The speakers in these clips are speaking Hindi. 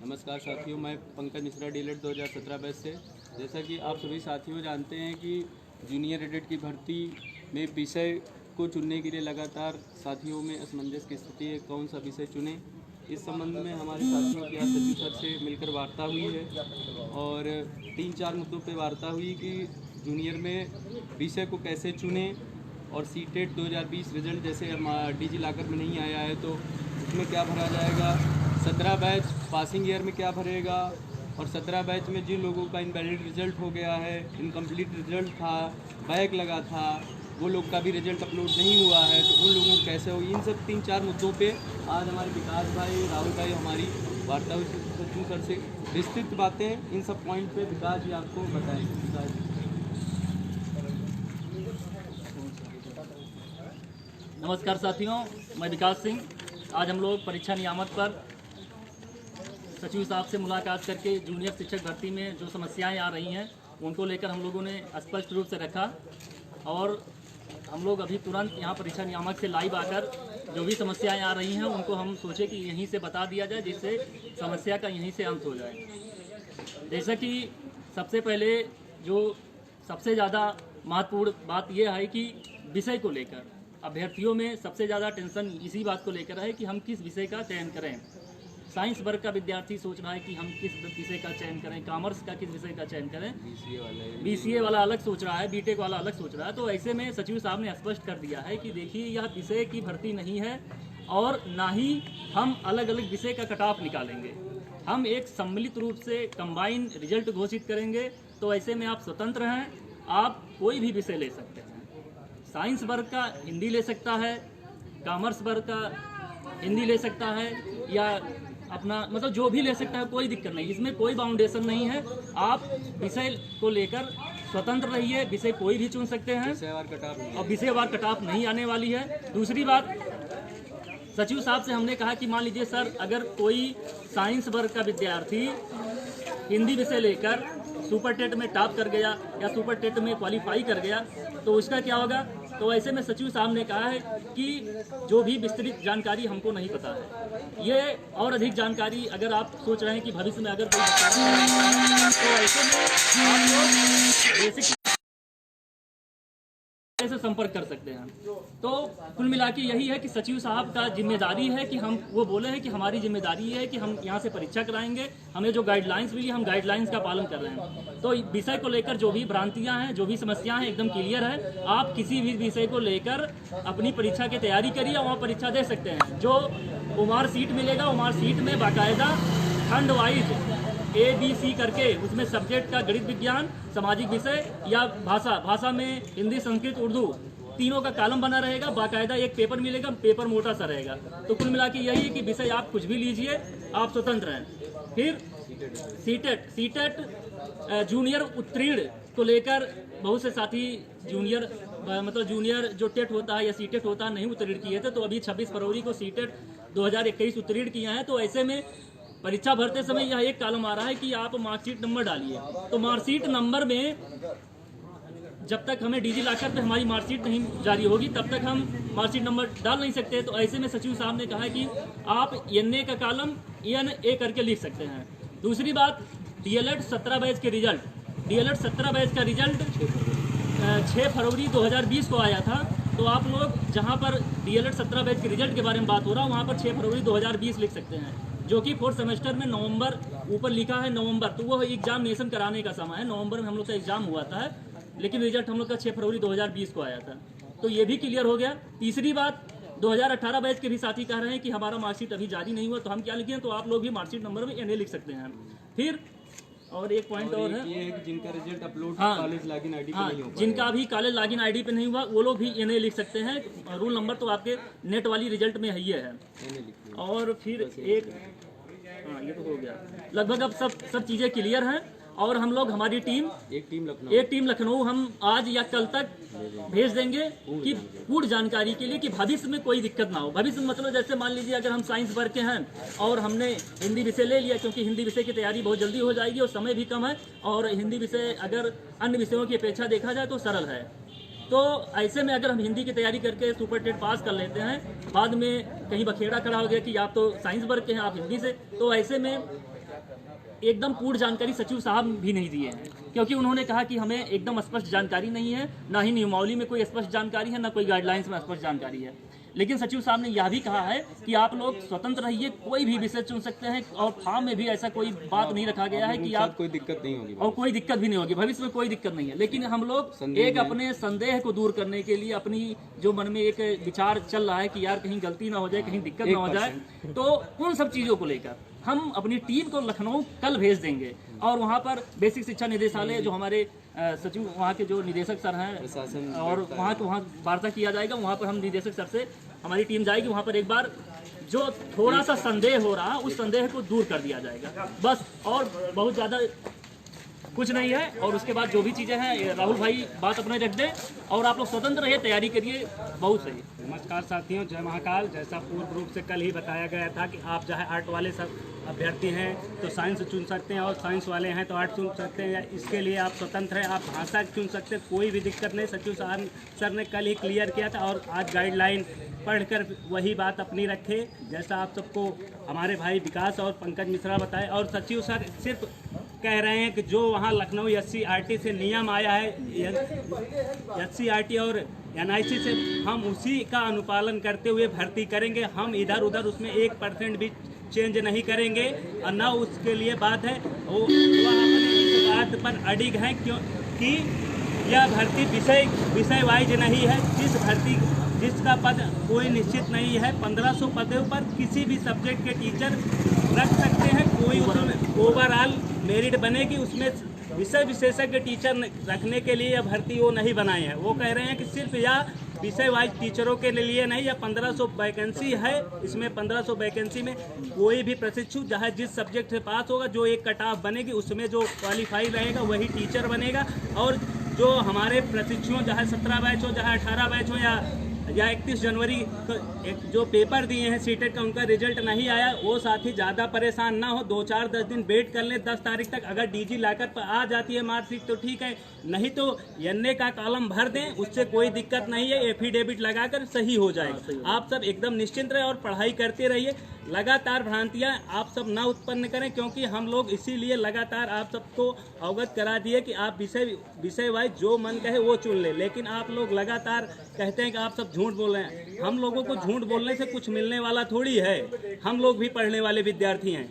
नमस्कार साथियों, मैं पंकज मिश्रा डीलेट 2017 बैच से। जैसा कि आप सभी साथियों जानते हैं कि जूनियर एडिट की भर्ती में विषय को चुनने के लिए लगातार साथियों में असमंजस की स्थिति है, कौन सा विषय चुनें। इस संबंध में हमारे साथियों की आज सचिव सर से मिलकर वार्ता हुई है और 3-4 मुद्दों पर वार्ता हुई कि जूनियर में विषय को कैसे चुनें और सीटेट 2020 रिजल्ट जैसे डिजी लॉकर में नहीं आया है तो उसमें क्या भरा जाएगा, 17 बैच पासिंग ईयर में क्या भरेगा और 17 बैच में जिन लोगों का इनवैलिड रिजल्ट हो गया है, इनकम्प्लीट रिजल्ट था, बैक लगा था, वो लोग का भी रिजल्ट अपलोड नहीं हुआ है तो उन लोगों को कैसे होगी। इन सब 3-4 मुद्दों पे आज हमारे विकास भाई, राहुल भाई हमारी वार्ता हुई सचिव सर से। विस्तृत बातें इन सब पॉइंट पे विकास जी आपको बताएंगे। नमस्कार साथियों, मैं विकास सिंह। आज हम लोग परीक्षा नियामक पर सचिव साहब से मुलाकात करके जूनियर शिक्षक भर्ती में जो समस्याएं आ रही हैं उनको लेकर हम लोगों ने स्पष्ट रूप से रखा और हम लोग अभी तुरंत यहाँ परीक्षा नियामक से लाइव आकर जो भी समस्याएं आ रही हैं उनको हम सोचे कि यहीं से बता दिया जाए, जिससे समस्या का यहीं से अंत हो जाए। जैसा कि सबसे पहले जो सबसे ज़्यादा महत्वपूर्ण बात यह है कि विषय को लेकर अभ्यर्थियों में सबसे ज़्यादा टेंशन इसी बात को लेकर है कि हम किस विषय का चयन करें। साइंस वर्ग का विद्यार्थी सोच रहा है कि हम किस विषय का चयन करें, कॉमर्स का किस विषय का चयन करें, बीसीए वाला अलग सोच रहा है, बीटेक वाला अलग सोच रहा है। तो ऐसे में सचिव साहब ने स्पष्ट कर दिया है कि देखिए यह विषय की भर्ती नहीं है और ना ही हम अलग अलग विषय का कट ऑफ निकालेंगे। हम एक सम्मिलित रूप से कंबाइन रिजल्ट घोषित करेंगे। तो ऐसे में आप स्वतंत्र हैं, आप कोई भी विषय ले सकते हैं। साइंस वर्ग का हिंदी ले सकता है, कॉमर्स वर्ग का हिंदी ले सकता है या अपना मतलब जो भी ले सकता है, कोई दिक्कत नहीं, इसमें कोई बाउंडेशन नहीं है। आप विषय को लेकर स्वतंत्र रहिए, विषय कोई भी चुन सकते हैं और विषयवार कट ऑफ नहीं आने वाली है। दूसरी बात, सचिव साहब से हमने कहा कि मान लीजिए सर अगर कोई साइंस वर्ग का विद्यार्थी हिंदी विषय लेकर सुपर टेट में टॉप कर गया या सुपर टेट में क्वालिफाई कर गया तो उसका क्या होगा। तो ऐसे में सचिव साहब ने कहा है कि जो भी विस्तृत जानकारी हमको नहीं पता है, ये और अधिक जानकारी अगर आप सोच रहे हैं कि भविष्य में अगर कोई तो ऐसे में आप लोग बेसिक से संपर्क कर सकते हैं। तो कुल मिला के यही है कि सचिव साहब का जिम्मेदारी है कि हम वो बोले हैं कि हमारी जिम्मेदारी है कि हम यहाँ से परीक्षा कराएंगे। हमें जो गाइडलाइंस मिली हम गाइडलाइंस का पालन कर रहे हैं। तो विषय को लेकर जो भी भ्रांतियां हैं, जो भी समस्याएं हैं, एकदम क्लियर है। आप किसी भी विषय को लेकर अपनी परीक्षा की तैयारी करिए, वहाँ परीक्षा दे सकते हैं। जो ओमार सीट मिलेगा, ओमार सीट में बाकायदा खंड वाइज ABC करके उसमें सब्जेक्ट का गणित, विज्ञान, सामाजिक विषय या भाषा में हिंदी, संस्कृत, उर्दू तीनों का कॉलम बना रहेगा। बाकायदा एक पेपर मिलेगा, पेपर मोटा सा रहेगा। तो कुल मिला के यही है कि विषय आप कुछ भी लीजिए, आप स्वतंत्र हैं। फिर सीटेट जूनियर उत्तीर्ण को लेकर बहुत से साथी जूनियर जो टेट होता है या सीटेट होता है नहीं उत्तीर्ण किए थे, तो अभी 26 फरवरी को सीटेट 2021 उत्तीर्ण किए हैं। तो ऐसे में परीक्षा भरते समय यह एक कॉलम आ रहा है कि आप मार्कशीट नंबर डालिए। तो मार्कशीट नंबर में जब तक हमें डिजी लॉकर पे हमारी मार्कशीट नहीं जारी होगी तब तक हम मार्कशीट नंबर डाल नहीं सकते। तो ऐसे में सचिव साहब ने कहा है कि आप NA का कॉलम NA करके लिख सकते हैं। दूसरी बात, DLED 17 बैच के रिजल्ट, DLED 17 बैच का रिजल्ट 6 फरवरी 2020 को आया था। तो आप लोग जहाँ पर DLED 17 बैच के रिजल्ट के बारे में बात हो रहा है वहाँ पर 6 फरवरी 2020 लिख सकते हैं, जो कि 4th सेमेस्टर में नवंबर ऊपर लिखा है नवंबर, तो वो एग्जामिनेशन कराने का समय है। नवंबर में हम लोग का एग्जाम हुआ था, लेकिन रिजल्ट हम लोग का 6 फरवरी 2020 को आया था। तो ये भी क्लियर हो गया। तीसरी बात, 2018 बैच के भी साथी कह रहे हैं कि हमारा मार्कशीट अभी जारी नहीं हुआ तो हम क्या लिखें, तो आप लोग भी मार्कशीट नंबर में NA लिख सकते हैं। फिर और एक पॉइंट और है, ये है कि जिनका result upload college login ID पे नहीं हुआ, जिनका भी कॉलेज लॉगिन आईडी पे नहीं हुआ वो लोग भी NA लिख सकते हैं। रूल नंबर तो आपके नेट वाली रिजल्ट में है। और फिर एक ये तो हो गया, लगभग अब सब चीज़ें क्लियर हैं। और हम लोग हमारी एक टीम लखनऊ हम आज या कल तक भेज देंगे कि पूर्ण जानकारी के लिए, कि भविष्य में कोई दिक्कत ना हो। भविष्य में मतलब जैसे मान लीजिए अगर हम साइंस वर्ग के हैं और हमने हिंदी विषय ले लिया, क्योंकि हिंदी विषय की तैयारी बहुत जल्दी हो जाएगी और समय भी कम है, और हिंदी विषय अगर अन्य विषयों की अपेक्षा देखा जाए तो सरल है। तो ऐसे में अगर हम हिंदी की तैयारी करके सुपर टेट पास कर लेते हैं, बाद में कहीं बखेड़ा खड़ा हो गया कि आप तो साइंस वर्ग के हैं, आप हिंदी से, तो ऐसे में एकदम पूर्ण जानकारी सचिव साहब भी नहीं दिए हैं, क्योंकि उन्होंने कहा कि हमें एकदम स्पष्ट जानकारी नहीं है, ना ही नियमावली में कोई स्पष्ट जानकारी है, ना कोई गाइडलाइंस में स्पष्ट जानकारी है। लेकिन सचिव साहब ने यह भी कहा है कि आप लोग स्वतंत्र रहिए, कोई भी विषय चुन सकते हैं, और फॉर्म में भी ऐसा कोई बात नहीं रखा गया है कि आप कोई दिक्कत नहीं होगी और कोई दिक्कत भी नहीं होगी, भविष्य में कोई दिक्कत नहीं है। लेकिन हम लोग एक अपने संदेह को दूर करने के लिए, अपनी जो मन में एक विचार चल रहा है कि यार कहीं गलती ना हो जाए, कहीं दिक्कत ना हो जाए, तो उन सब चीज़ों को लेकर हम अपनी टीम को लखनऊ कल भेज देंगे, और वहाँ पर बेसिक शिक्षा निदेशालय जो हमारे सचिव वहाँ के जो निदेशक सर हैं प्रशासन, और वहाँ वार्ता किया जाएगा। वहाँ पर हम निदेशक सर से हमारी टीम जाएगी, वहाँ पर एक बार जो थोड़ा सा संदेह हो रहा उस संदेह को दूर कर दिया जाएगा, बस, और बहुत ज़्यादा कुछ नहीं है। और उसके बाद जो भी चीज़ें हैं राहुल भाई बात अपने रख दें, और आप लोग स्वतंत्र रहिए, तैयारी करिए, बहुत सही। नमस्कार साथियों, जय महाकाल। जैसा पूर्ण रूप से कल ही बताया गया था कि आप चाहे आर्ट वाले सब अभ्यर्थी हैं तो साइंस चुन सकते हैं, और साइंस वाले हैं तो आर्ट चुन सकते हैं, या इसके लिए आप स्वतंत्र हैं, आप भाषा चुन सकते हैं, कोई भी दिक्कत नहीं। सचिव सर ने कल ही क्लियर किया था, और आज गाइडलाइन पढ़कर वही बात अपनी रखे जैसा आप सबको हमारे भाई विकास और पंकज मिश्रा बताए। और सचिव सर सिर्फ कह रहे हैं कि जो वहाँ लखनऊ SCRT से नियम आया है, SCRT और NIC से, हम उसी का अनुपालन करते हुए भर्ती करेंगे। हम इधर उधर उसमें 1% भी चेंज नहीं करेंगे, और न उसके लिए बात है वो अपनी इस बात पर अडिग हैं क्योंकि यह भर्ती विषय वाइज नहीं है। जिसका पद कोई निश्चित नहीं है, 1500 पदों पर किसी भी सब्जेक्ट के टीचर रख सकते हैं, कोई उसमें ओवरऑल मेरिट बनेगी, उसमें विषय विशेषज्ञ टीचर रखने के लिए यह भर्ती वो नहीं बनाए हैं। वो कह रहे हैं कि सिर्फ यह विषय वाइज टीचरों के लिए नहीं, या 1500 वैकेंसी है, इसमें 1500 वैकेंसी में कोई भी प्रशिक्षु चाहे जिस सब्जेक्ट से पास होगा, जो एक कट ऑफ बनेगी उसमें जो क्वालिफाई रहेगा वही टीचर बनेगा। और जो हमारे प्रशिक्षुओं चाहे 17 बैच हो, चाहे 18 बैच हो, या 31 जनवरी जो पेपर दिए हैं सीटेट का, उनका रिजल्ट नहीं आया, वो साथी ज़्यादा परेशान ना हो, 2-4-10 दिन वेट कर लें। 10 तारीख तक अगर DG लॉकर पर आ जाती है मार्कशीट तो ठीक है, नहीं तो NA का कॉलम भर दें, उससे कोई दिक्कत नहीं है, एफिडेविट लगाकर सही हो जाएगा। आप सब एकदम निश्चिंत रहे और पढ़ाई करते रहिए। लगातार भ्रांतियां आप सब ना उत्पन्न करें, क्योंकि हम लोग इसीलिए लगातार आप सबको अवगत करा दिए कि आप विषय वाइज जो मन कहे वो चुन ले। लेकिन आप लोग लगातार कहते हैं कि आप सब झूठ बोल रहे हैं। हम लोगों को झूठ बोलने से कुछ मिलने वाला थोड़ी है, हम लोग भी पढ़ने वाले विद्यार्थी हैं।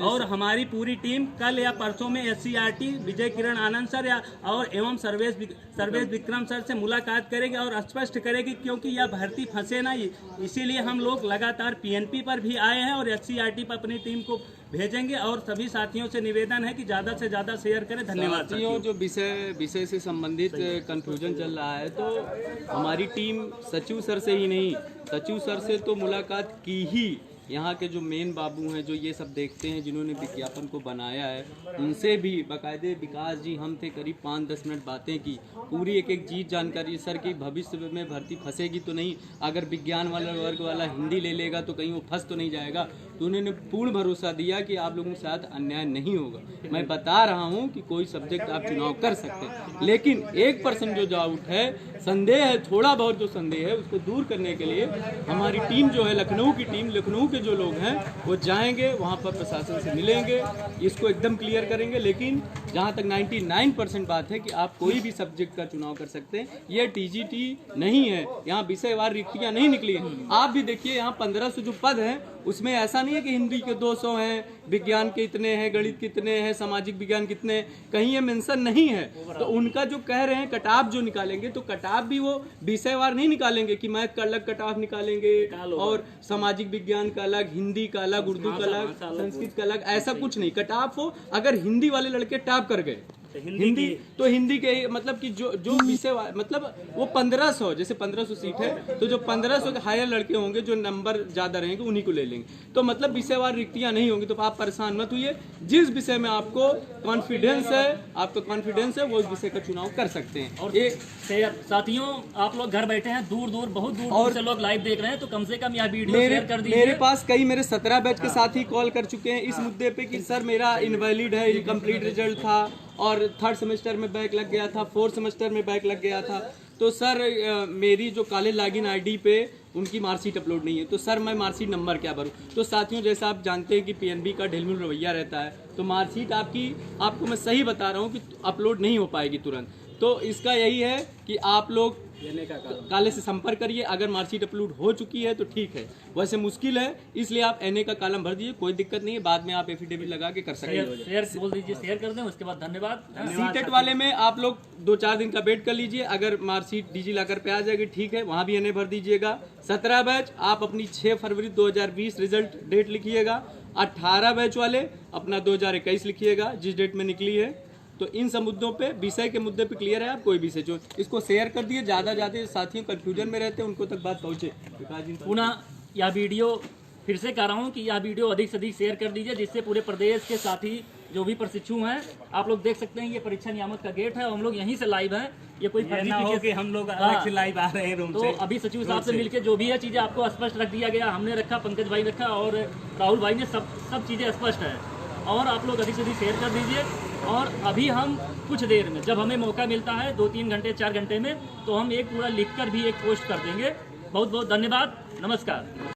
और हमारी पूरी टीम कल या परसों में SCRT विजय किरण आनंद सर और एवं सर्वेश विक्रम सर से मुलाकात करेगी और स्पष्ट करेगी, क्योंकि यह भर्ती फंसे ना, इसीलिए हम लोग लगातार PNP पर भी आए हैं और SCRT पर अपनी टीम को भेजेंगे। और सभी साथियों से निवेदन है कि ज़्यादा से ज़्यादा शेयर करें। धन्यवाद साथियों। जो विषय से संबंधित कंफ्यूजन चल रहा है, तो हमारी टीम सचिव सर से ही नहीं, सचिव सर से तो मुलाकात की ही, यहाँ के जो मेन बाबू हैं, जो ये सब देखते हैं, जिन्होंने विज्ञापन को बनाया है, उनसे भी बाकायदे विकास जी हम थे, करीब 5-10 मिनट बातें की, पूरी एक चीज़ जानकारी सर की भविष्य में भर्ती फंसेगी तो नहीं, अगर विज्ञान वाला वर्ग वाला हिंदी ले लेगा तो कहीं वो फंस तो नहीं जाएगा। तो उन्होंने पूर्ण भरोसा दिया कि आप लोगों के साथ अन्याय नहीं होगा। मैं बता रहा हूँ कि कोई सब्जेक्ट आप चुनाव कर सकते हैं, लेकिन 1% जो डाउट है, संदेह है, थोड़ा बहुत जो संदेह है, उसको दूर करने के लिए हमारी टीम जो है, लखनऊ की टीम, लखनऊ के जो लोग हैं वो जाएंगे, वहाँ पर प्रशासन से मिलेंगे, इसको एकदम क्लियर करेंगे। लेकिन जहाँ तक 99% बात है कि आप कोई भी सब्जेक्ट का चुनाव कर सकते हैं, ये TGT नहीं है, यहाँ विषयवार रिक्तियाँ नहीं निकली। आप भी देखिए, यहाँ 1500 जो पद हैं उसमें ऐसा नहीं है कि हिंदी के 200 हैं, विज्ञान के इतने हैं, गणित कितने हैं, सामाजिक विज्ञान कितने, कहीं ये मेंशन नहीं है। तो उनका जो कह रहे हैं कटाफ जो निकालेंगे, तो कटाफ भी वो विषयवार नहीं निकालेंगे कि मैथ का अलग कटाफ निकालेंगे और सामाजिक विज्ञान का अलग, हिंदी का अलग, उर्दू का अलग, संस्कृत का अलग, ऐसा कुछ नहीं। कटाफ हो, अगर हिंदी वाले लड़के टॉप कर गए हिंदी, तो हिंदी के मतलब कि जो विषय मतलब वो 1500, जैसे 1500 सीट है, तो जो 1500 के हायर लड़के होंगे, जो नंबर ज्यादा रहेंगे, उन्हीं को ले लेंगे। तो मतलब विषयवार रिक्तियां नहीं होंगी। तो आप परेशान मत होइए, जिस विषय में आपको कॉन्फिडेंस है वो उस विषय का चुनाव कर सकते हैं। और ये साथियों, आप लोग घर बैठे हैं, दूर दूर बहुत दूर से लोग लाइव देख रहे हैं, तो कम से कम यह वीडियो शेयर कर दीजिए। मेरे पास कई मेरे 17 बैच के साथी कॉल कर चुके हैं इस मुद्दे पे कि सर मेरा इनवैलिड है, इनकम्प्लीट रिजल्ट था, और 3rd सेमेस्टर में बैक लग गया था, 4th सेमेस्टर में बैक लग गया था। तो सर मेरी जो कॉलेज लॉगिन ID पे उनकी मार्कशीट अपलोड नहीं है, तो सर मैं मार्कशीट नंबर क्या भरूँ? तो साथियों जैसा आप जानते हैं कि पीएनबी का ढिलमुल रवैया रहता है, तो मार्कशीट आपको मैं सही बता रहा हूँ कि अपलोड नहीं हो पाएगी तुरंत। तो इसका यही है कि आप लोग काले से संपर्क करिए। अगर मार्कशीट अपलोड हो चुकी है तो ठीक है, वैसे मुश्किल है, इसलिए आप एनए का कॉलम भर दीजिए, कोई दिक्कत नहीं है, बाद में आप एफिडेविट लगा के कर सकते हैं। शेयर बोल दीजिए, शेयर कर दें, उसके बाद धन्यवाद। सीटेट वाले में आप लोग 2-4 दिन का वेट कर लीजिए, अगर मार्कशीट डिजी लॉकर पे आ जाएगी ठीक है, वहाँ भी एनए भर दीजिएगा। 17 बैच आप अपनी 6 फरवरी 2020 रिजल्ट डेट लिखिएगा। 18 बैच वाले अपना 2021 लिखिएगा जिस डेट में निकली है। तो इन सब मुद्दों पे, विषय के मुद्दे पे क्लियर है आप, कोई विषय जो इसको शेयर कर दिए, ज़्यादा साथियों कंफ्यूजन में रहते हैं उनको तक बात पहुँचे। पुनः यह वीडियो फिर से कह रहा हूँ कि यह वीडियो अधिक से अधिक शेयर कर दीजिए, जिससे पूरे प्रदेश के साथी जो भी प्रशिक्षु हैं, आप लोग देख सकते हैं ये परीक्षा नियामक का गेट है, हम लोग यहीं से लाइव हैं, ये कोई ये ना हो कि हम लोग अलग से लाइव आ रहे हैं रूम तो से। अभी सचिव साहब से मिलकर जो भी है चीज़ें आपको स्पष्ट रख दिया गया, हमने रखा, पंकज भाई रखा और राहुल भाई ने सब चीज़ें स्पष्ट है। और आप लोग अधिक से अधिक शेयर कर दीजिए। और अभी हम कुछ देर में, जब हमें मौका मिलता है 2-3 घंटे 4 घंटे में, तो हम एक पूरा लिखकर भी एक पोस्ट कर देंगे। बहुत बहुत धन्यवाद, नमस्कार।